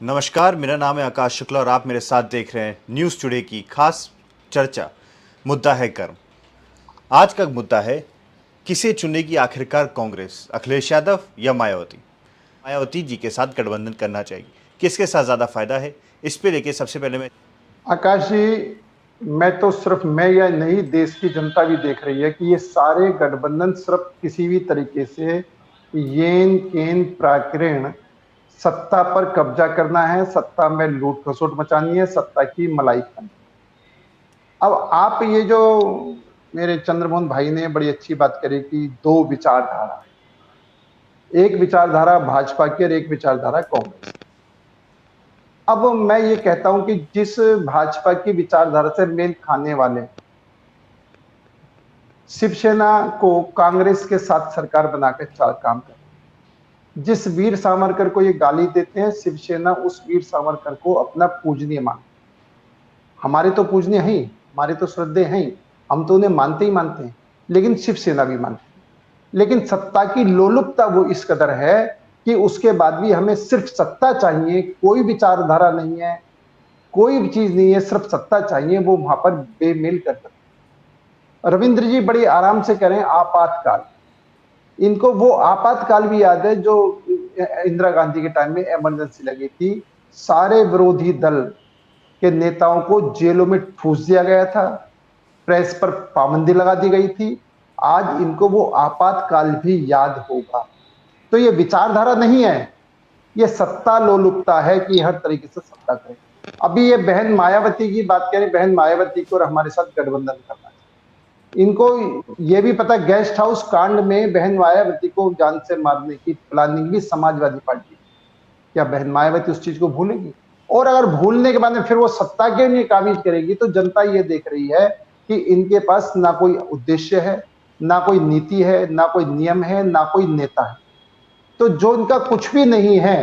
नमस्कार, मेरा नाम है आकाश शुक्ला और आप मेरे साथ देख रहे हैं न्यूज़ टुडे की खास चर्चा। मुद्दा है कर्म। आज का मुद्दा है, किसे चुनेगी आखिरकार कांग्रेस, अखिलेश यादव या मायावती। मायावती जी के साथ गठबंधन करना चाहिए, किसके साथ ज़्यादा फायदा है, इस पे लेके सबसे पहले मैं आकाश जी, मैं तो सिर्फ मैं या नहीं, देश की जनता भी देख रही है कि ये सारे गठबंधन सिर्फ किसी भी तरीके से येन केन प्राकृण सत्ता पर कब्जा करना है, सत्ता में लूट खसोट मचानी है, सत्ता की मलाई खानी। अब आप ये जो मेरे चंद्रमोहन भाई ने बड़ी अच्छी बात करी कि दो विचारधारा, एक विचारधारा भाजपा की और एक विचारधारा कांग्रेस। अब मैं ये कहता हूं कि जिस भाजपा की विचारधारा से मेल खाने वाले शिवसेना को कांग्रेस के साथ सरकार बनाकर काम कर, जिस वीर सावरकर को ये गाली देते हैं, शिवसेना उस वीर सावरकर को अपना पूजनीय मानती। हमारे तो पूजनीय हैं, हमारे तो श्रद्धेय हैं, हम तो उन्हें मानते ही मानते हैं, लेकिन शिवसेना भी मानती है। लेकिन सत्ता की लोलुपता वो इस कदर है कि उसके बाद भी हमें सिर्फ सत्ता चाहिए, कोई विचारधारा नहीं है, कोई भी चीज नहीं है, सिर्फ सत्ता चाहिए। वो वहां पर बेमेल कर सकते। रविंद्र जी बड़ी आराम से कह रहे हैं आपातकाल। इनको वो आपातकाल भी याद है जो इंदिरा गांधी के टाइम में इमरजेंसी लगी थी। सारे विरोधी दल के नेताओं को जेलों में ठूस दिया गया था, प्रेस पर पाबंदी लगा दी गई थी। आज इनको वो आपातकाल भी याद होगा। तो ये विचारधारा नहीं है, ये सत्ता लोलुपता है कि हर तरीके से सत्ता करें। अभी ये बहन मायावती की बात करें, बहन मायावती को हमारे साथ गठबंधन करना चाहिए। इनको ये भी पता, गेस्ट हाउस कांड में बहन मायावती को जान से मारने की प्लानिंग भी समाजवादी पार्टी। क्या बहन मायावती उस चीज को भूलेगी? और अगर भूलने के बाद में फिर वो सत्ता के लिए काबिज करेगी, तो जनता ये देख रही है कि इनके पास ना कोई उद्देश्य है, ना कोई नीति है, ना कोई नियम है, ना कोई नेता है। तो जो इनका कुछ भी नहीं है,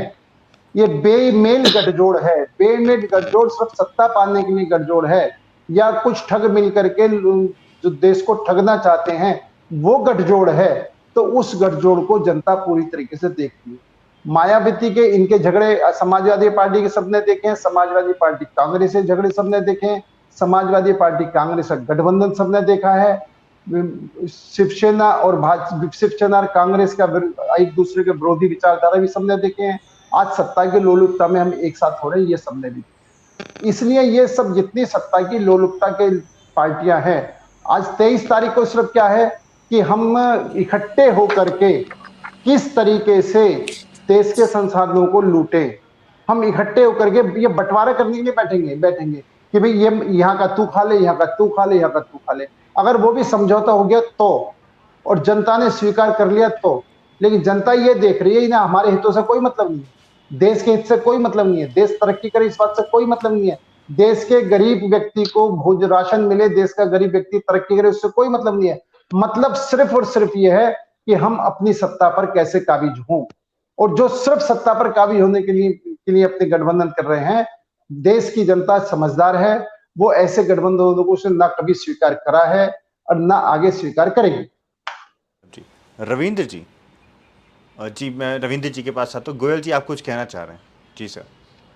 ये बेमेल गठजोड़ है। बेमेल गठजोड़ सिर्फ सत्ता पाने के लिए गठजोड़ है, या कुछ ठग मिल करके जो देश को ठगना चाहते हैं वो गठजोड़ है। तो उस गठजोड़ को जनता पूरी तरीके से देखती है। मायावती के इनके झगड़े समाजवादी पार्टी के सबने देखे हैं, समाजवादी पार्टी कांग्रेस से झगड़े सबने देखे हैं, समाजवादी पार्टी कांग्रेस का गठबंधन सबने देखा है। शिवसेना और शिवसेना और कांग्रेस का एक दूसरे के विरोधी विचारधारा भी सबने देखे हैं। आज सत्ता की लोलुपता में हम एक साथ हो रहे हैं, ये सबने भी। इसलिए ये सब जितनी सत्ता की लोलुपता के पार्टियां हैं, आज 23 तारीख को सिर्फ क्या है कि हम इकट्ठे होकर के किस तरीके से देश के संसाधनों को लूटे। हम इकट्ठे होकर के ये बंटवारा करने के लिए बैठेंगे कि भाई ये यहाँ का तू खा ले, यहाँ का तू खा ले, यहाँ का तू खा ले। अगर वो भी समझौता हो गया तो, और जनता ने स्वीकार कर लिया तो। लेकिन जनता ये देख रही है ना, हमारे हितों से कोई मतलब नहीं है, देश के हित से कोई मतलब नहीं है, देश तरक्की करे इस बात से कोई मतलब नहीं है, देश के गरीब व्यक्ति को भोज राशन मिले, देश का गरीब व्यक्ति तरक्की करे, उससे कोई मतलब नहीं है। मतलब सिर्फ और सिर्फ ये है कि हम अपनी सत्ता पर कैसे काबिज हों। और जो सिर्फ सत्ता पर काबिज होने के लिए अपने गठबंधन कर रहे हैं, देश की जनता समझदार है, वो ऐसे गठबंधनों को उसने ना कभी स्वीकार करा है और ना आगे स्वीकार करेगी। जी रविंद्र जी, जी मैं रविंद्र जी के पास आता हूँ। गोयल जी, आप कुछ कहना चाह रहे हैं? जी सर।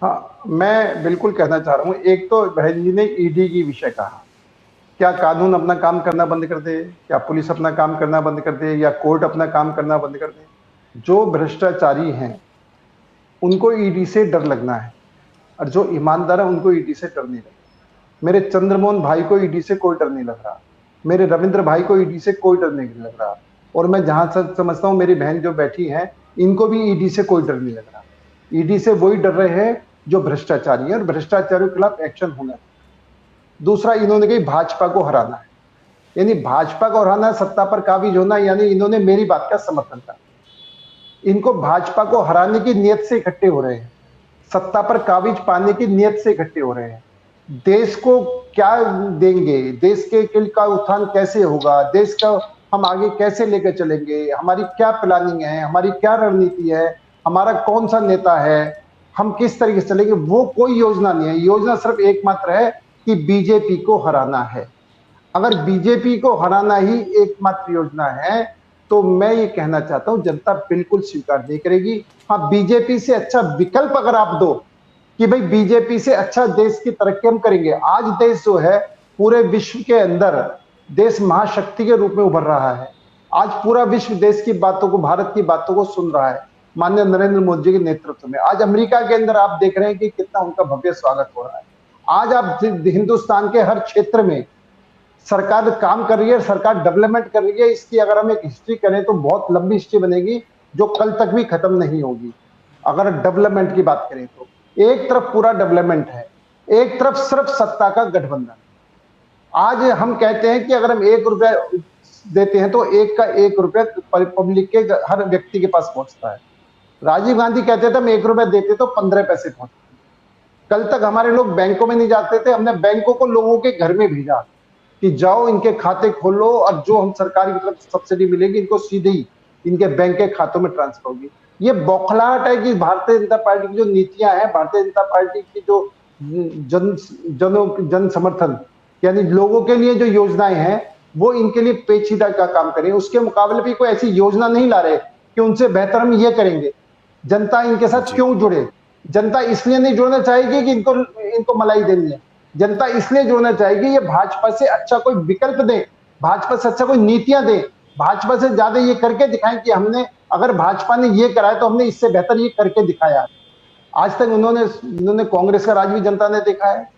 हाँ, मैं बिल्कुल कहना चाह रहा हूँ। एक तो बहन जी ने ईडी की विषय कहा, क्या कानून अपना काम करना बंद कर दे, क्या पुलिस अपना काम करना बंद कर दे, या कोर्ट अपना काम करना बंद कर दे? जो भ्रष्टाचारी हैं उनको ईडी से डर लगना है, और जो ईमानदार है उनको ईडी से डर नहीं लगता। मेरे चंद्रमोहन भाई को ईडी से कोई डर नहीं लग रहा, मेरे रविंद्र भाई को ईडी से कोई डर नहीं लग रहा, और मैं जहां तक समझता हूं मेरी बहन जो बैठी है इनको भी ईडी से कोई डर नहीं लग रहा। ईडी से वही डर रहे हैं जो भ्रष्टाचारी है, और भ्रष्टाचारियों के खिलाफ एक्शन होना है। दूसरा, इन्होंने कही भाजपा को हराना है, यानी भाजपा को हराना है, सत्ता पर काबिज होना, यानी इन्होंने मेरी बात का समर्थन करा। इनको भाजपा को हराने की नियत से इकट्ठे हो रहे हैं, सत्ता पर काबिज पाने की नियत से इकट्ठे हो रहे हैं। देश को क्या देंगे, देश के का उत्थान कैसे होगा, देश का हम आगे कैसे लेकर चलेंगे, हमारी क्या प्लानिंग है, हमारी क्या रणनीति है, हमारा कौन सा नेता है, हम किस तरीके से चलेंगे, वो कोई योजना नहीं है। योजना सिर्फ एकमात्र है कि बीजेपी को हराना है। अगर बीजेपी को हराना ही एकमात्र योजना है, तो मैं ये कहना चाहता हूं जनता बिल्कुल स्वीकार नहीं करेगी। हाँ, बीजेपी से अच्छा विकल्प अगर आप दो कि भाई बीजेपी से अच्छा देश की तरक्की हम करेंगे। आज देश जो है पूरे विश्व के अंदर देश महाशक्ति के रूप में उभर रहा है। आज पूरा विश्व देश की बातों को, भारत की बातों को सुन रहा है माननीय नरेंद्र मोदी जी के नेतृत्व में। आज अमेरिका के अंदर आप देख रहे हैं कि कितना उनका भव्य स्वागत हो रहा है। आज आप हिंदुस्तान के हर क्षेत्र में सरकार काम कर रही है, सरकार डेवलपमेंट कर रही है। इसकी अगर हम एक हिस्ट्री करें तो बहुत लंबी हिस्ट्री बनेगी जो कल तक भी खत्म नहीं होगी। अगर डेवलपमेंट की बात करें तो एक तरफ पूरा डेवलपमेंट है, एक तरफ सिर्फ सत्ता का गठबंधन। आज हम कहते हैं कि अगर हम 1 रुपया देते हैं तो 1 का 1 रुपया पब्लिक के हर व्यक्ति के पास पहुंचता है। राजीव गांधी कहते थे हम 1 रुपया देते तो 15 पैसे पहुंचते। कल तक हमारे लोग बैंकों में नहीं जाते थे, हमने बैंकों को लोगों के घर में भेजा कि जाओ इनके खाते खोलो और जो हम सरकार की तरफ सब्सिडी मिलेगी इनको सीधे ही इनके बैंक के खातों में ट्रांसफर होगी। ये बौखलाहट है कि भारतीय जनता पार्टी की जो नीतियां हैं, भारतीय जनता पार्टी की जो जन समर्थन यानी लोगों के लिए जो योजनाएं हैं वो इनके लिए पेचीदा का काम करें। उसके मुकाबले भी कोई ऐसी योजना नहीं ला रहे कि उनसे बेहतर हम ये करेंगे। जनता इनके साथ क्यों जुड़े? जनता इसलिए नहीं जुड़ना चाहेगी कि इनको मलाई देनी है। जनता इसलिए जुड़ना चाहेगी ये भाजपा से अच्छा कोई विकल्प दे, भाजपा से अच्छा कोई नीतियां दे, भाजपा से ज्यादा ये करके दिखाएं कि हमने अगर भाजपा ने ये करा है तो हमने इससे बेहतर ये करके दिखाया। आज तक उन्होंने कांग्रेस का राज भी जनता ने देखा है।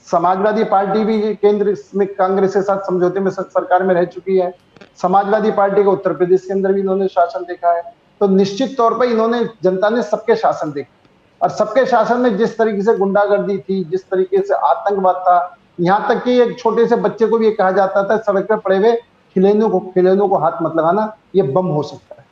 समाजवादी पार्टी भी केंद्र में कांग्रेस के साथ समझौते में सरकार में रह चुकी है। समाजवादी पार्टी का उत्तर प्रदेश के अंदर भी इन्होंने शासन देखा है। तो निश्चित तौर पर इन्होंने जनता ने सबके शासन देखे और सबके शासन में जिस तरीके से गुंडागर्दी थी, जिस तरीके से आतंकवाद था, यहाँ तक कि एक छोटे से बच्चे को भी कहा जाता था सड़क पर पड़े हुए खिलौनों को हाथ मत लगाना, ये बम हो सकता है।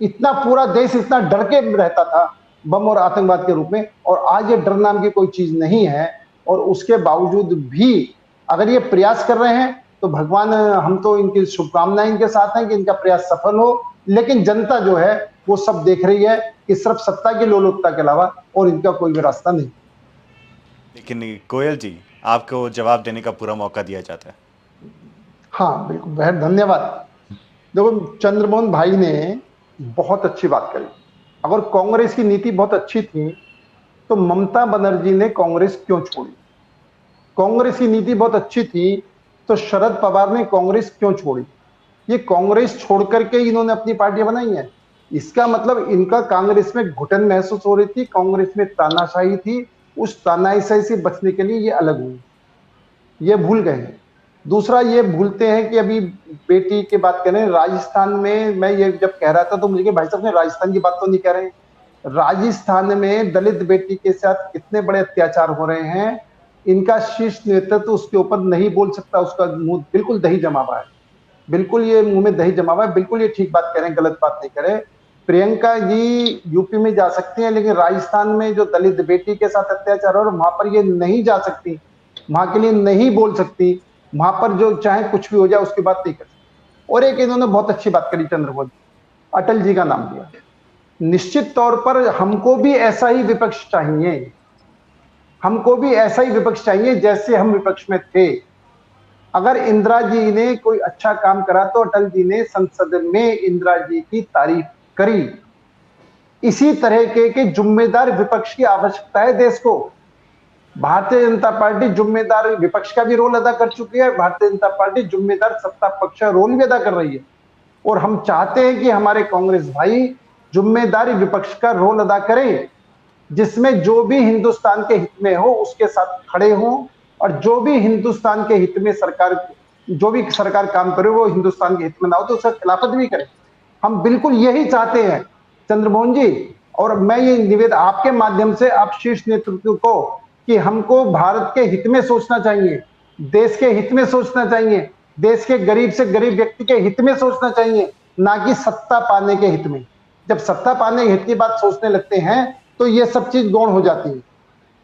इतना पूरा देश इतना डर के रहता था बम और आतंकवाद के रूप में, और आज ये डर नाम की कोई चीज नहीं है। और उसके बावजूद भी अगर ये प्रयास कर रहे हैं तो भगवान, हम तो इनकी शुभकामनाएं इनके साथ हैं कि इनका प्रयास सफल हो। लेकिन जनता जो है वो सब देख रही है कि सिर्फ सत्ता की लोलुपता के अलावा और इनका कोई भी रास्ता नहीं। लेकिन गोयल जी, आपको जवाब देने का पूरा मौका दिया जाता है। हाँ बिल्कुल, बहुत धन्यवाद। देखो, चंद्रमोहन भाई ने बहुत अच्छी बात करी। अगर कांग्रेस की नीति बहुत अच्छी थी तो ममता बनर्जी ने कांग्रेस क्यों छोड़ी? कांग्रेस की नीति बहुत अच्छी थी तो शरद पवार ने कांग्रेस क्यों छोड़ी? ये कांग्रेस छोड़ करके इन्होंने अपनी पार्टियां बनाई हैं। इसका मतलब इनका कांग्रेस में घुटन महसूस हो रही थी, कांग्रेस में तानाशाही थी, उस तानाशाही से बचने के लिए ये अलग हुई। ये भूल गए। दूसरा, ये भूलते हैं कि अभी बेटी की बात करें, राजस्थान में मैं ये जब कह रहा था तो मुझे भाई साहब ने राजस्थान की बात तो नहीं कह रहे। राजस्थान में दलित बेटी के साथ कितने बड़े अत्याचार हो रहे हैं, इनका शीर्ष नेतृत्व उसके ऊपर नहीं बोल सकता। उसका मुंह बिल्कुल दही जमा हुआ है, बिल्कुल ये मुंह में दही जमा हुआ है। बिल्कुल ये ठीक बात करें, गलत बात नहीं करें। प्रियंका जी यूपी में जा सकती हैं, लेकिन राजस्थान में जो दलित बेटी के साथ अत्याचार हो, वहां पर ये नहीं जा सकती, वहां के लिए नहीं बोल सकती। वहां पर जो चाहे कुछ भी हो जाए उसकी बात नहीं कर सकती। और एक इन्होंने बहुत अच्छी बात करी, चंद्रबाबू, अटल जी का नाम लिया। निश्चित तौर पर हमको भी ऐसा ही विपक्ष चाहिए, हमको भी ऐसा ही विपक्ष चाहिए जैसे हम विपक्ष में थे। अगर इंदिरा जी ने कोई अच्छा काम करा तो अटल जी ने संसद में इंदिरा जी की तारीफ करी। इसी तरह के जिम्मेदार विपक्ष की आवश्यकता है देश को। भारतीय जनता पार्टी जिम्मेदार विपक्ष का भी रोल अदा कर चुकी है, भारतीय जनता पार्टी जिम्मेदार सत्ता पक्ष का रोल भी अदा कर रही है। और हम चाहते हैं कि हमारे कांग्रेस भाई जिम्मेदारी विपक्ष का रोल अदा करें, जिसमें जो भी हिंदुस्तान के हित में हो उसके साथ खड़े हों, और जो भी हिंदुस्तान के हित में जो भी सरकार काम करे वो हिंदुस्तान के हित में ना हो तो उसका खिलाफत भी करे। हम बिल्कुल यही चाहते हैं चंद्रमोहन जी। और मैं ये निवेदन आपके माध्यम से आप शीर्ष नेतृत्व को कि हमको भारत के हित में सोचना चाहिए, देश के हित में सोचना चाहिए, देश के गरीब से गरीब व्यक्ति के हित में सोचना चाहिए, ना कि सत्ता पाने के हित में। जब सत्ता पाने के हित की बात सोचने लगते हैं तो ये सब चीज गौण हो जाती है।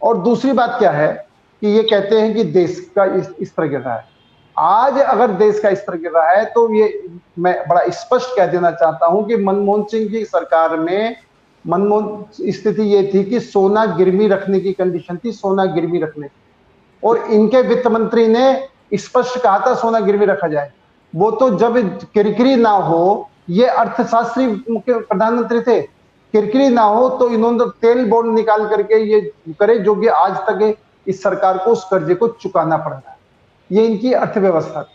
और दूसरी बात क्या है कि ये कहते हैं कि देश का इस तरह गिर रहा है। आज अगर देश का इस तरह गिर रहा है तो ये मैं बड़ा स्पष्ट कह देना चाहता हूं कि मनमोहन सिंह की सरकार में स्थिति ये थी कि सोना गिरवी रखने की कंडीशन थी, सोना गिरवी रखने की, और इनके वित्त मंत्री ने स्पष्ट कहा था सोना गिरवी रखा जाए। वो तो जब किरकिरी ना हो, ये अर्थशास्त्री मुख्य प्रधानमंत्री थे किरकिरी ना हो, तो इन्होंने तेल बॉन्ड निकाल करके ये करे, जो कि आज तक इस सरकार को उस कर्जे को चुकाना पड़ रहा है। ये इनकी अर्थव्यवस्था थी।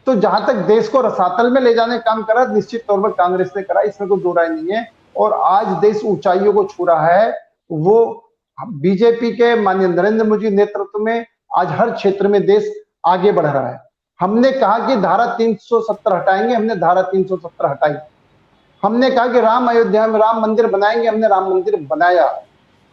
तो जहां तक देश को रसातल में ले जाने का काम करा, निश्चित तौर पर कांग्रेस ने करा, इसमें कोई दो राय नहीं है। और आज देश ऊंचाइयों को छू रहा है। वो बीजेपी के माननीय नरेंद्र मोदी नेतृत्व में आज हर क्षेत्र में देश आगे बढ़ रहा है। हमने कहा कि धारा 370 हटाएंगे, हमने धारा 370 हटाई। हमने कहा कि राम अयोध्या में राम मंदिर बनाएंगे, हमने राम मंदिर बनाया।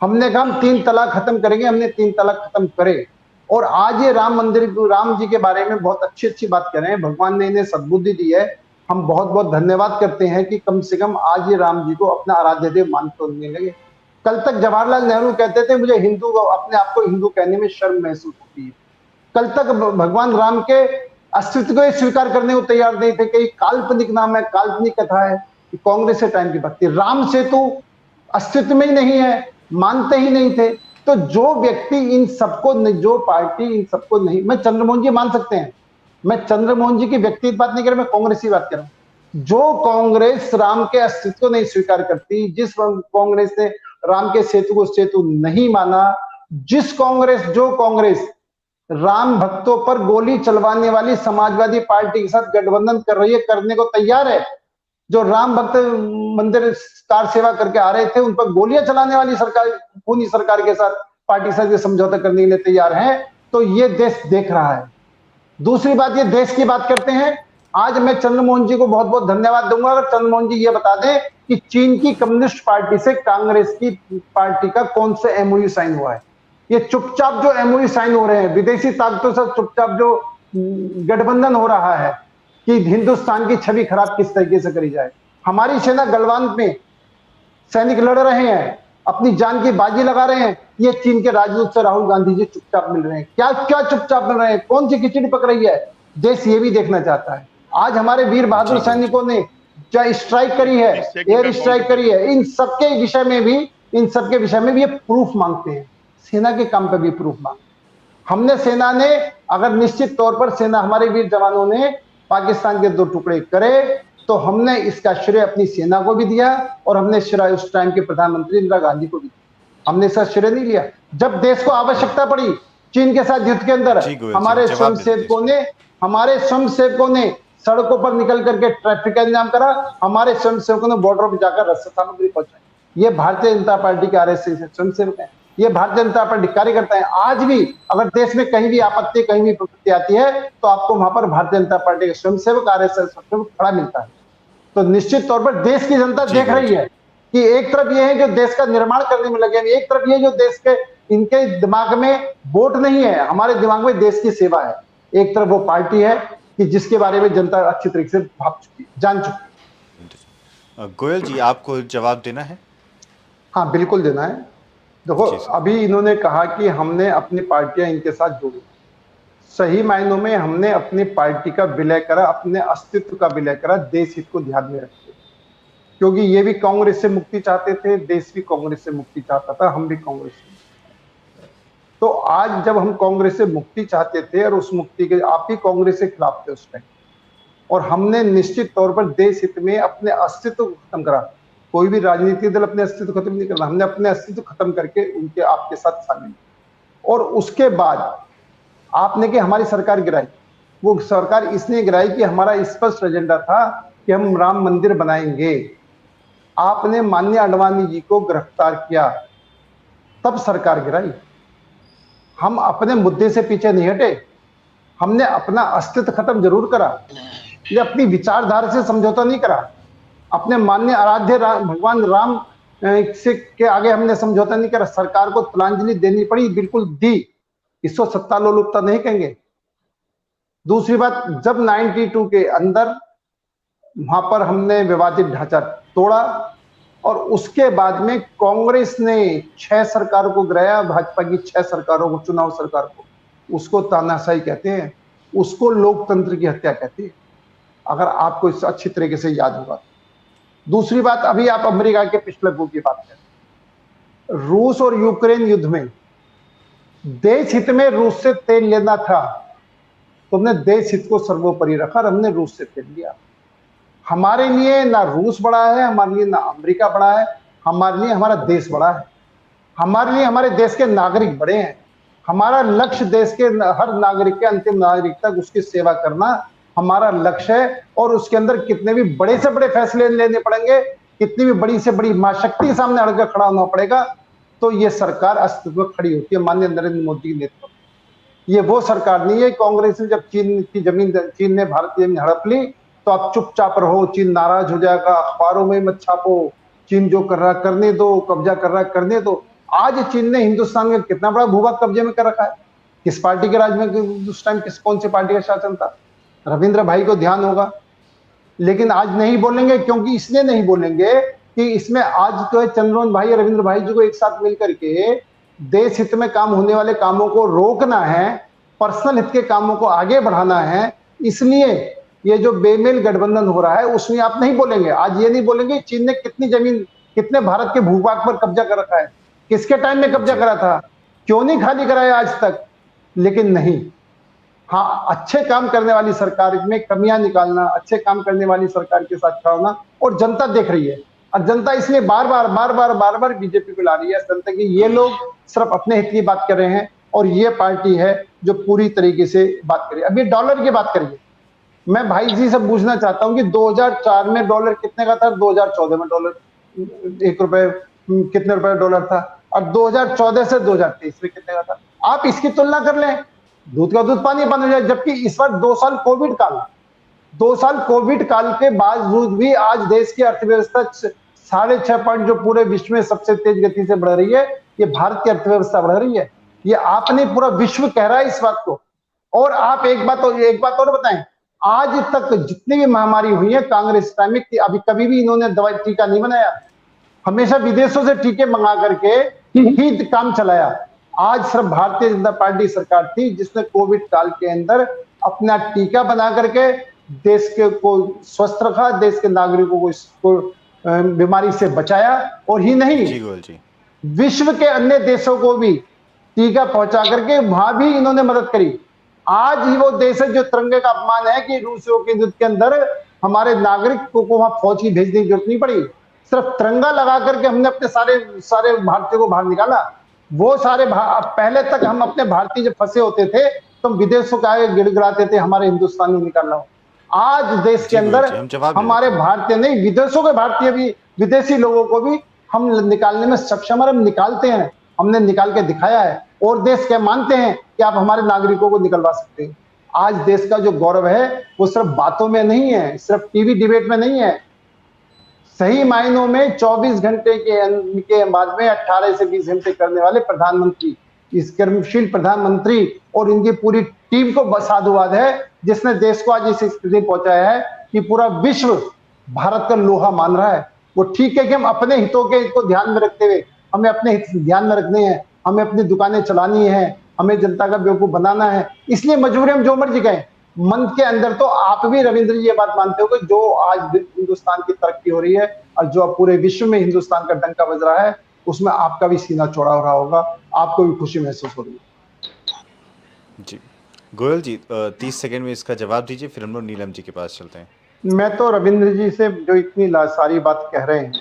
हमने कहा हम 3 तलाक खत्म करेंगे, हमने 3 तलाक खत्म करे। और आज ये राम मंदिर, राम जी के बारे में बहुत अच्छी बात कर रहे हैं। भगवान ने इन्हें सद्बुद्धि दी है। हम बहुत बहुत धन्यवाद करते हैं कि कम से कम आज ये राम जी को अपना आराध्य देव मानने लगे। कल तक जवाहरलाल नेहरू कहते थे मुझे हिंदू, अपने आप को हिंदू कहने में शर्म महसूस होती है। कल तक भगवान राम के अस्तित्व को स्वीकार करने को तैयार नहीं थे कि काल्पनिक नाम है, काल्पनिक कथा है। कांग्रेस के टाइम की बात थी। राम सेतु अस्तित्व में ही नहीं है, मानते ही नहीं थे। तो जो व्यक्ति इन सबको, जो पार्टी इन सबको नहीं, मैं चंद्रमोहन जी मान सकते हैं, मैं चंद्रमोहन जी की व्यक्तिगत बात नहीं कर रहा, मैं कांग्रेस की बात कर रहा हूं। जो कांग्रेस राम के अस्तित्व को नहीं स्वीकार करती, जिस कांग्रेस ने राम के सेतु को सेतु नहीं माना, जो कांग्रेस राम भक्तों पर गोली चलवाने वाली समाजवादी पार्टी के साथ गठबंधन कर रही है, करने को तैयार है, जो राम भक्त मंदिर कार सेवा करके आ रहे थे, उन पर गोलियां चलाने वाली सरकार, खूनी सरकार के साथ पार्टी के साथ समझौता करने के लिए तैयार है, तो ये देश देख रहा है। दूसरी बात, ये देश की बात करते हैं। आज मैं चंद्रमोहन जी को बहुत बहुत धन्यवाद दूंगा अगर चंद्रमोहन जी ये बता दें कि चीन की कम्युनिस्ट पार्टी से कांग्रेस की पार्टी का कौन सा एमओयू साइन हुआ है। ये चुपचाप जो एमओयू साइन हो रहे हैं विदेशी ताकतों से, चुपचाप जो गठबंधन हो रहा है कि हिंदुस्तान की छवि खराब किस तरीके से करी जाए। हमारी सेना गलवान में सैनिक लड़ रहे हैं, अपनी जान की बाजी लगा रहे हैं। ये चीन के राजदूत से राहुल गांधी जी चुपचाप मिल रहे हैं। क्या क्या चुपचाप मिल रहे हैं? कौन सी खिचड़ी पक रही है? देश ये भी देखना चाहता है। आज हमारे वीर बहादुर सैनिकों ने जो स्ट्राइक करी है, एयर स्ट्राइक करी है, इन सबके विषय में भी ये प्रूफ मांगते हैं। सेना के काम पे भी प्रूफ मांगते हैं। हमने सेना ने, अगर निश्चित तौर पर सेना, हमारे वीर जवानों ने पाकिस्तान के 2 टुकड़े करे, तो हमने इसका श्रेय अपनी सेना को भी दिया और हमने श्रेय उस टाइम के प्रधानमंत्री इंदिरा गांधी को भी दिया। हमने इसका श्रेय नहीं लिया। जब देश को आवश्यकता पड़ी चीन के साथ युद्ध के अंदर, हमारे स्वयंसेवकों ने सड़कों पर निकल करके ट्रैफिक का इंतजाम करा। हमारे स्वयंसेवकों ने बॉर्डर पर जाकर रक्षा सामग्री पहुंचाई। ये भारतीय जनता पार्टी के आरएसएस स्वयंसेवक हैं, ये भारतीय जनता पार्टी कार्यकर्ता है। आज भी अगर देश में कहीं भी आपत्ति, कहीं भी विपत्ति आती है, तो आपको वहां पर भारतीय जनता पार्टी के स्वयंसेवक, आरएसएस स्वयंसेवक खड़ा मिलता है। तो निश्चित तौर पर देश की जनता देख रही है कि एक तरफ ये है जो देश का निर्माण करने में लगे, एक तरफ ये जो देश के, इनके दिमाग में वोट नहीं है, हमारे दिमाग में देश की सेवा है। एक तरफ वो पार्टी है कि जिसके बारे में जनता अच्छी तरीके से भाग चुकी, जान चुकी है। गोयल जी, आपको जवाब देना है? हाँ, बिल्कुल देना है। देखो, अभी इन्होंने कहा कि हमने अपनी पार्टियां इनके साथ जोड़ी। सही मायनों में हमने अपनी पार्टी का विलय करा, अपने अस्तित्व का विलय करा, देश हित को ध्यान में रखते, क्योंकि ये भी कांग्रेस से मुक्ति चाहते थे, देश भी कांग्रेस से मुक्ति चाहता था, हम भी कांग्रेस से। तो आज जब हम कांग्रेस से मुक्ति चाहते थे और उस मुक्ति के, आप भी कांग्रेस के खिलाफ थे उस टाइम, और हमने निश्चित तौर पर देश हित में अपने अस्तित्व को खत्म करा। कोई भी राजनीतिक दल अपने अस्तित्व खत्म नहीं करना, हमने अपने अस्तित्व खत्म करके उनके आपके साथ शामिल। और उसके बाद आपने कि हमारी सरकार गिराई, वो सरकार इसलिए गिराई कि हमारा स्पष्ट एजेंडा था कि हम राम मंदिर बनाएंगे। आपने माननीय आडवाणी जी को गिरफ्तार किया, तब सरकार गिराई। हम अपने मुद्दे से पीछे नहीं हटे, हमने अपना अस्तित्व खत्म जरूर करा, ये अपनी विचारधारा से समझौता नहीं करा, अपने माननीय आराध्य भगवान राम से के आगे हमने समझौता नहीं करा। सरकार को तिलांजलि देनी पड़ी, बिल्कुल दी, इसको सत्ता लोलुपता नहीं कहेंगे। दूसरी बात, जब 92 के अंदर वहां पर हमने विवादित ढांचा तोड़ा और उसके बाद में कांग्रेस ने 6 सरकारों को गिराया, भाजपा की 6 सरकारों को, चुनाव सरकार को, उसको तानाशाही कहते हैं, उसको लोकतंत्र की हत्या कहते हैं, अगर आपको इस अच्छी तरीके से याद होगा। दूसरी बात, अभी आप अमेरिका के पिछले की बात करें, रूस और यूक्रेन युद्ध में देश हित में रूस से तेल लेना था, तो हमने देश हित को सर्वोपरि रखा और हमने रूस से तेल लिया। हमारे लिए ना रूस बड़ा है, हमारे लिए ना अमेरिका बड़ा है, हमारे लिए हमारा देश बड़ा है, हमारे लिए हमारे देश के नागरिक बड़े हैं। हमारा लक्ष्य देश के हर नागरिक के, अंतिम नागरिक तक उसकी सेवा करना हमारा लक्ष्य है। और उसके अंदर कितने भी बड़े से बड़े फैसले लेने पड़ेंगे, कितनी भी बड़ी से बड़ी महाशक्ति के सामने अड़कर खड़ा होना पड़ेगा, तो ये सरकार अस्तित्व में खड़ी होती है माननीय नरेंद्र मोदी के नेतृत्व में। ये वो सरकार नहीं है। कांग्रेस ने जब चीन ने भारत की जमीन हड़प ली तो आप चुपचाप रहो, चीन नाराज हो जाएगा, अखबारों में मत छापो, चीन जो कर रहा करने दो, कब्जा कर रहा करने दो। आज चीन ने हिंदुस्तान में कितना बड़ा भूभाग कब्जे में कर रखा है। किस पार्टी के राज में उस टाइम कौन सी पार्टी का शासन था? रविंद्र भाई को ध्यान होगा। लेकिन आज नहीं बोलेंगे, क्योंकि इसलिए नहीं बोलेंगे कि इसमें आज तो है चंद्रमोहन भाई और रविंद्र भाई जी को एक साथ मिलकर के देश हित में काम होने वाले कामों को रोकना है, पर्सनल हित के कामों को आगे बढ़ाना है। इसलिए ये जो बेमेल गठबंधन हो रहा है उसमें आप नहीं बोलेंगे। आज ये नहीं बोलेंगे चीन ने कितनी जमीन, कितने भारत के भूभाग पर कब्जा कर रखा है, किसके टाइम में कब्जा करा था, क्यों नहीं खाली कराया आज तक। लेकिन नहीं, हाँ, अच्छे काम करने वाली सरकार में कमियां निकालना, अच्छे काम करने वाली सरकार के साथ खड़ा होना। और जनता देख रही है, और जनता इसलिए बार बार बीजेपी को ला रही है। जनता की ये लोग सिर्फ अपने हित की बात कर रहे हैं, और ये पार्टी है जो पूरी तरीके से बात कर रही है। अभी डॉलर की बात करिए, मैं भाई जी से पूछना चाहता हूं कि 2004 में डॉलर कितने का था, 2014 में डॉलर 1 रुपए कितने रुपए डॉलर था, और 2014 से 2023 में कितने का था। आप इसकी तुलना कर लें, दूध का दूध पानी बन जाए। जबकि इस बार 2 साल कोविड काल, 2 साल कोविड काल के बावजूद भी आज देश की अर्थव्यवस्था 6.5 पॉइंट जो पूरे विश्व में सबसे तेज गति से बढ़ रही है, ये भारत की अर्थव्यवस्था बढ़ रही है। ये आपने, पूरा विश्व कह रहा है इस बात को। और आप एक बात और बताएं, आज तक जितनी भी महामारी हुई है कांग्रेस टाइम में, अभी कभी भी इन्होंने दवाई टीका नहीं बनाया, हमेशा विदेशों से टीके मंगा करके ही काम चलाया। आज सिर्फ भारतीय जनता पार्टी सरकार थी जिसने कोविड काल के अंदर अपना टीका बना करके देश के को स्वस्थ रखा, देश के नागरिकों को इसको बीमारी से बचाया। और ही नहीं, जी। विश्व के अन्य देशों को भी टीका पहुंचा करके वहां भी इन्होंने मदद करी। आज ही वो देश है जो तिरंगे का अपमान है कि रूसियों के युद्ध के अंदर हमारे नागरिकों को वहां फौज की भेजने की जरूरत नहीं पड़ी, सिर्फ तिरंगा लगा करके हमने अपने सारे भारतीयों को बाहर निकाला। वो सारे पहले तक हम अपने भारतीय जब फंसे होते थे तो हम विदेशों के आगे गिड़गिड़ाते थे हमारे हिंदुस्तानी निकालना हो। आज देश के अंदर हमारे भारतीय नहीं, विदेशों के भारतीय भी, विदेशी लोगों को भी हम निकालने में सक्षम है। हम निकालते हैं, हमने निकाल के दिखाया है, और देश के मानते हैं कि आप हमारे नागरिकों को निकलवा सकते हैं। आज देश का जो गौरव है वो सिर्फ बातों में नहीं है, सिर्फ टीवी डिबेट में नहीं है। सही मायनों में 24 घंटे के बाद में 18 से 20 घंटे करने वाले प्रधानमंत्री, इस कर्मशील प्रधानमंत्री और इनकी पूरी टीम को साधुवाद है, जिसने देश को आज इस स्थिति पहुंचाया है कि पूरा विश्व भारत का लोहा मान रहा है। वो ठीक है कि हम अपने हितों के को ध्यान में रखते हुए, हमें अपने हित ध्यान में रखने हैं, हमें अपनी दुकानें चलानी है, हमें जनता का बेवकूफ बनाना है, इसलिए मजबूरी हम जो मर्जी कहें। मन के अंदर तो आप भी रविंद्र जी ये बात मानते हो कि जो आज हिंदुस्तान की तरक्की हो रही है और जो पूरे विश्व में हिंदुस्तान का डंका बज रहा है, उसमें आपका भी सीना चौड़ा हो रहा होगा, आपको भी खुशी महसूस हो रही है। जी गोयल जी, 30 सेकंड में इसका जवाब दीजिए, फिर हम लोग नीलम जी के पास चलते हैं। मैं तो रविंद्र जी से जो इतनी सारी बात कह रहे हैं,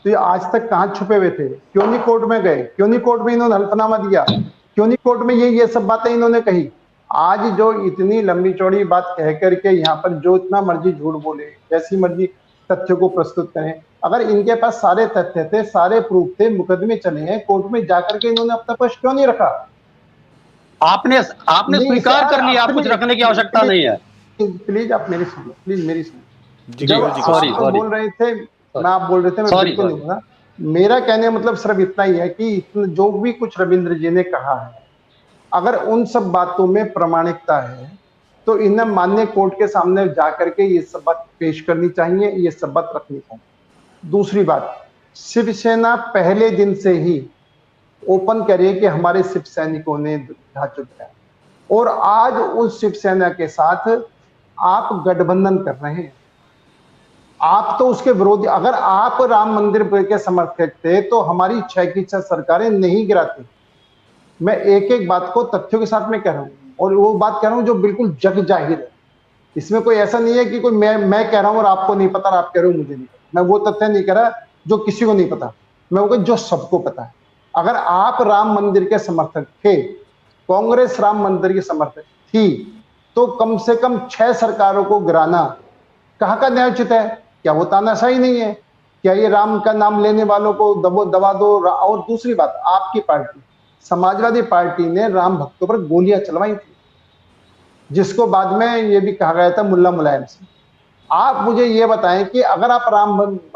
तो ये आज तक कहाँ छुपे हुए थे? क्यों नहीं कोर्ट में गए? क्यों नहीं कोर्ट में इन्होंने हल्फनामा दिया? क्यों नहीं कोर्ट में ये सब बातें इन्होंने कही? आज जो इतनी लंबी चौड़ी बात कह करके यहाँ पर जो इतना मर्जी झूठ बोले, जैसी मर्जी तथ्य को प्रस्तुत करें, अगर इनके पास सारे तथ्य थे, सारे प्रूफ थे, मुकदमे चले हैं, कोर्ट में जाकर के इन्होंने अपना पक्ष क्यों नहीं रखा? आपने स्वीकार कर लिया, आप कुछ रखने की आवश्यकता नहीं है। प्लीज आप मेरी सुनो, प्लीज मेरी सुनो। जब आप बोल रहे थे, मैं आप बोल रहे थे, मैं बिल्कुल नहीं बोला। मेरा कहने का मतलब सिर्फ इतना ही है कि जो भी कुछ रविंद्र जी ने कहा है, अगर उन सब बातों में प्रामाणिकता है तो इन्हें माननीय कोर्ट के सामने जाकर के ये सब बात पेश करनी चाहिए, ये सब बात रखनी चाहिए। दूसरी बात, शिवसेना पहले दिन से ही ओपन करिए कि हमारे शिव सैनिकों ने ढा चुका है, और आज उस शिवसेना के साथ आप गठबंधन कर रहे हैं। आप तो उसके विरोधी, अगर आप राम मंदिर के समर्थक थे तो हमारी 6 की 6 सरकारें नहीं गिराती। मैं एक एक बात को तथ्यों के साथ में कह रहा हूं, और वो बात कह रहा हूं जो बिल्कुल जग जाहिर है। इसमें कोई ऐसा नहीं है कि कोई मैं कह रहा हूं और आपको नहीं पता और आप कह रहे हो मुझे नहीं पता। मैं वो तथ्य नहीं कह रहा जो किसी को नहीं पता। मैं वो जो सबको पता है। अगर आप राम मंदिर के समर्थक थे, कांग्रेस राम मंदिर की समर्थक थी, तो कम से कम 6 सरकारों को गिराना कहाँ का न्यायोचित है? क्या वो तानाशाही नहीं है? क्या ये राम का नाम लेने वालों को दबा दो? और दूसरी बात, आपकी पार्टी समाजवादी पार्टी ने राम भक्तों पर गोलियां चलवाई थी, जिसको बाद में ये भी कहा गया था मुल्ला मुलायम से। आप मुझे ये बताएं कि अगर आप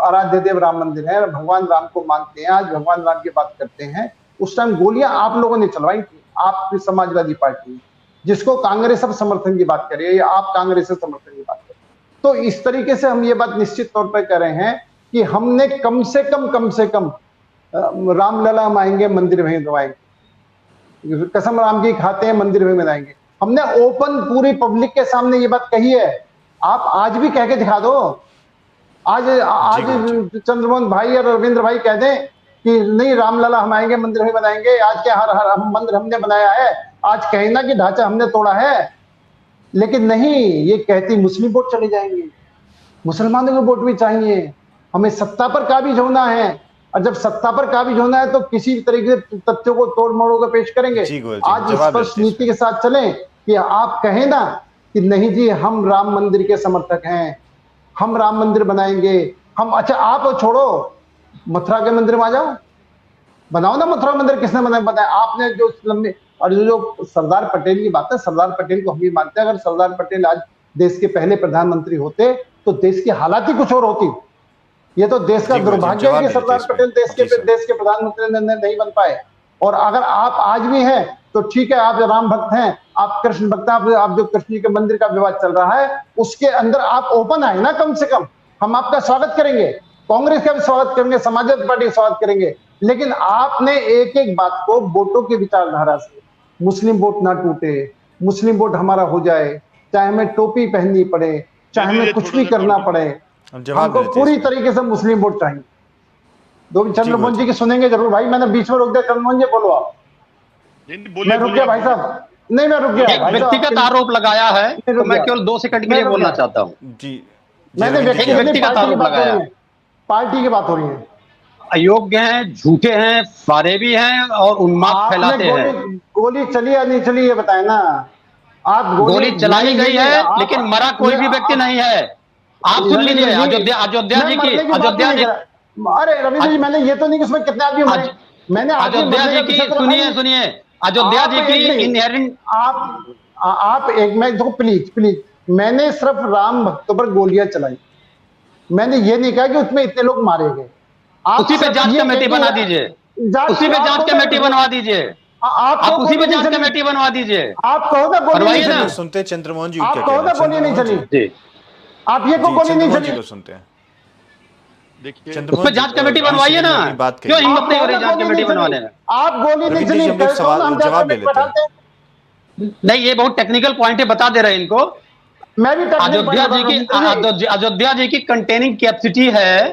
आराध्य देव राम मंदिर है, भगवान राम को मानते हैं, आज भगवान राम की बात करते हैं, उस टाइम गोलियां आप लोगों ने चलवाई थी, आपकी समाजवादी पार्टी, जिसको कांग्रेस अब समर्थन की बात कर रही है, या आप कांग्रेस से समर्थन की बात कर रहे हैं। तो इस तरीके से हम ये बात निश्चित तौर पर कर रहे हैं कि हमने कम से कम रामलला हम आएंगे, मंदिर में दबाएंगे, कसम राम की खाते हैं, मंदिर में बनाएंगे। हमने ओपन पूरी पब्लिक के सामने ये बात कही है। आप आज भी कह के दिखा दो। आज चंद्रमोहन भाई और रविंद्र भाई कह दें कि नहीं रामलला हम आएंगे, मंदिर में बनाएंगे। आज क्या हर मंदिर हमने बनाया है, आज कहीं ना कि ढांचा हमने तोड़ा है, लेकिन नहीं, ये कहती मुस्लिम वोट चले जाएंगे, मुसलमानों के वोट भी चाहिए, हमें सत्ता पर काबिज होना है। और जब सत्ता पर काबिज होना है तो किसी भी तरीके से तथ्यों को तोड़ मरोड़ कर पेश करेंगे। आज स्पष्ट नीति के साथ चलें कि आप कहें ना कि नहीं जी हम राम मंदिर के समर्थक हैं, हम राम मंदिर बनाएंगे, हम, अच्छा आप छोड़ो, मथुरा के मंदिर में आ जाओ, बनाओ ना मथुरा मंदिर। किसने बताया? आपने जो लंबे, और जो सरदार पटेल की बात है, सरदार पटेल को हम भी मानते हैं। अगर सरदार पटेल आज देश के पहले प्रधानमंत्री होते तो देश की हालात ही कुछ और होती। ये तो देश का दुर्भाग्य है कि सरदार पटेल देश के प्रधानमंत्री नहीं बन पाए। और अगर आप आज भी हैं तो ठीक है, आप राम भक्त हैं, आप कृष्ण भक्त हैं, आप जो कृष्ण जी के मंदिर का विवाद चल रहा है उसके अंदर आप ओपन आए ना, कम से कम हम आपका स्वागत करेंगे, कांग्रेस का भी स्वागत करेंगे, समाजवादी पार्टी का स्वागत करेंगे। लेकिन आपने एक एक बात को वोटों की विचारधारा से, मुस्लिम वोट ना टूटे, मुस्लिम वोट हमारा हो जाए, चाहे हमें टोपी पहननी पड़े, चाहे हमें कुछ भी करना पड़े, हमको पूरी तरीके से मुस्लिम वोट चाहिए। चंद्रमोहन जी की सुनेंगे जरूर भाई, मैंने बीच में रोक दिया। चंद्रमोहन जी बोलो आप। मैं रुक गया भाई साहब, नहीं मैं रुक गया। एक व्यक्तिगत आरोप लगाया है तो मैं केवल 2 सेकंड के लिए बोलना चाहता हूँ जी। मैंने व्यक्तिगत आरोप लगाया, पार्टी की बात हो रही है। अयोग्य हैं, झूठे हैं, फारेबी हैं और उन्माद फैलाते हैं। गोली चली या नहीं चली ये बताए ना आप। गोली चलाई गई है लेकिन मरा कोई भी व्यक्ति नहीं है। आप सुन लीजिए, अयोध्या जी की, अरे रविंद्र जी, मैंने ये तो नहीं कि उसमें कितने आदमी मरे, मैंने अयोध्या जी की, सुनिए अयोध्या जी की इनहेरेंट, आप एक मैं देखो प्लीज, मैंने सिर्फ राम भक्तों पर गोलियां चलाई, मैंने ये नहीं कहा कि उसमें इतने लोग मारे गए। उसी पे जांच कमेटी बना दीजिए, उसी पे जांच कमेटी बनवा दीजिए, आप उसी पे जांच कमेटी बनवा दीजिए। आप कहो ना गोली नहीं चली, सुनते चंद्रमोहन जी, आप कहो ना गोली नहीं चली, आप ये को गोली नहीं चली, सुनते हैं। उस पे जांच कमेटी बनवाइए ना, क्यों हिम्मत नहीं हो रही जांच कमेटी बनवाने में? आप गोली नहीं चली, जवाब ले लेते हैं। नहीं, ये बहुत टेक्निकल पॉइंट है, बता दे रहे हैं इनको। मैं भी अयोध्या जी की कंटेनिंग कैपेसिटी है।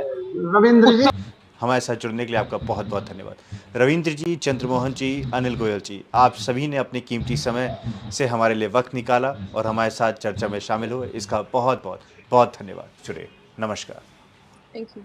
रविंद्र जी, हमारे साथ जुड़ने के लिए आपका बहुत बहुत धन्यवाद। रविंद्र जी, चंद्रमोहन जी, अनिल गोयल जी, आप सभी ने अपने कीमती समय से हमारे लिए वक्त निकाला और हमारे साथ चर्चा में शामिल हुए, इसका बहुत बहुत बहुत धन्यवाद। जुड़े, नमस्कार। Thank you.